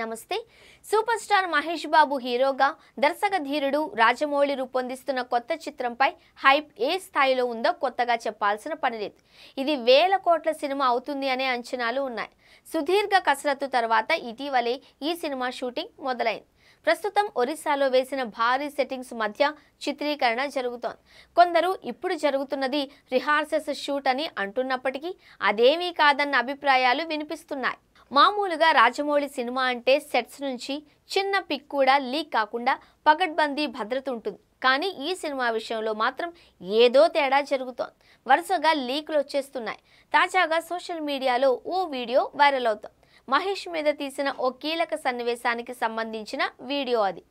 నమస్తే. Super star Mahesh Babu హీరోగా దర్శక ధీరుడు రాజమౌళి రూపొందిస్తున్న కొత్త చిత్రంపై హైప్ ఏ స్థాయిలో ఉందో కొత్తగా చెప్పాల్సిన పని లేదు. ఇది వేల కోట్ల సినిమా అవుతుంది అనే అంచనాలు ఉన్నాయి. సుదీర్ఘ కసరత్తు తర్వాత ఇటీవలే ఈ సినిమా షూటింగ్ మొదలైంది. ప్రస్తుతం ఒరిస్సాలో వేసిన భారీ సెట్టింగ్స్ మధ్య చిత్రీకరణ జరుగుతోంది. కొందరు ఇప్పుడు జరుగుతున్నది రిహార్సల్స్ షూట్ అని అంటున్నప్పటికీ అదేమీ కాదన్న అభిప్రాయాలు వినిపిస్తున్నాయి. మామూలుగా రాజమౌళి సినిమా అంటే సెట్స్ నుంచి చిన్న పిక్ కూడా లీక్ కాకుండా పకడ్బందీ భద్రత ఉంటుంది. కానీ ఈ సినిమా విషయంలో మాత్రం ఏదో తేడా జరుగుతోంది. వరుసగా లీకులు వచ్చేస్తున్నాయి. తాజాగా సోషల్ మీడియాలో ఓ వీడియో వైరల్ అవుతోంది. మహేష్ మీద తీసిన ఓ కీలక సన్నివేశానికి సంబంధించిన వీడియో అది.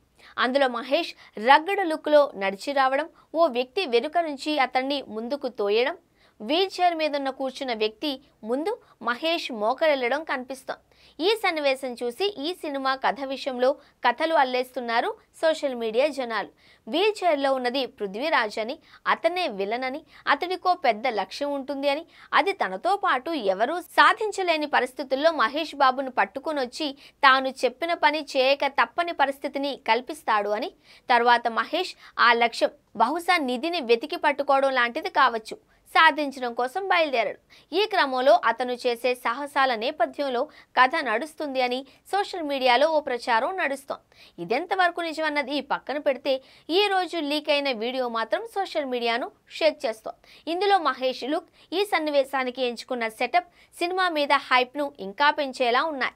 అందులో మహేష్ రగ్గడు లుక్లో నడిచి రావడం, ఓ వ్యక్తి వెనుక నుంచి అతన్ని ముందుకు తోయడం, వీల్ చైర్ మీద కూర్చున్న వ్యక్తి ముందు మహేష్ మోకరెళ్లడం కనిపిస్తోంది. ఈ సన్నివేశం చూసి ఈ సినిమా కథ విషయంలో కథలు అల్లేస్తున్నారు సోషల్ మీడియా జనాలు. వీల్ చైర్లో ఉన్నది పృథ్వీరాజ్ అని, అతనే విలన్ అని, అతడికో పెద్ద లక్ష్యం ఉంటుంది అని, అది తనతో పాటు ఎవరూ సాధించలేని పరిస్థితుల్లో మహేష్ బాబును పట్టుకుని వచ్చి తాను చెప్పిన పని చేయక తప్పని పరిస్థితిని కల్పిస్తాడు అని, తర్వాత మహేష్ ఆ లక్ష్యం బహుశా నిధిని వెతికి పట్టుకోవడం లాంటిది కావచ్చు, సాధించడం కోసం బయలుదేరాడు. ఈ క్రమంలో అతను చేసే సాహసాల నేపథ్యంలో కథ నడుస్తుంది అని సోషల్ మీడియాలో ఓ ప్రచారం నడుస్తోంది. ఇదెంతవరకు నిజమన్నది పక్కన పెడితే ఈ రోజు లీక్ అయిన వీడియో మాత్రం సోషల్ మీడియాను షేక్ చేస్తోంది. ఇందులో మహేష్ లుక్, ఈ సన్నివేశానికి ఎంచుకున్న సెటప్ సినిమా మీద హైప్ను ఇంకా పెంచేలా ఉన్నాయి.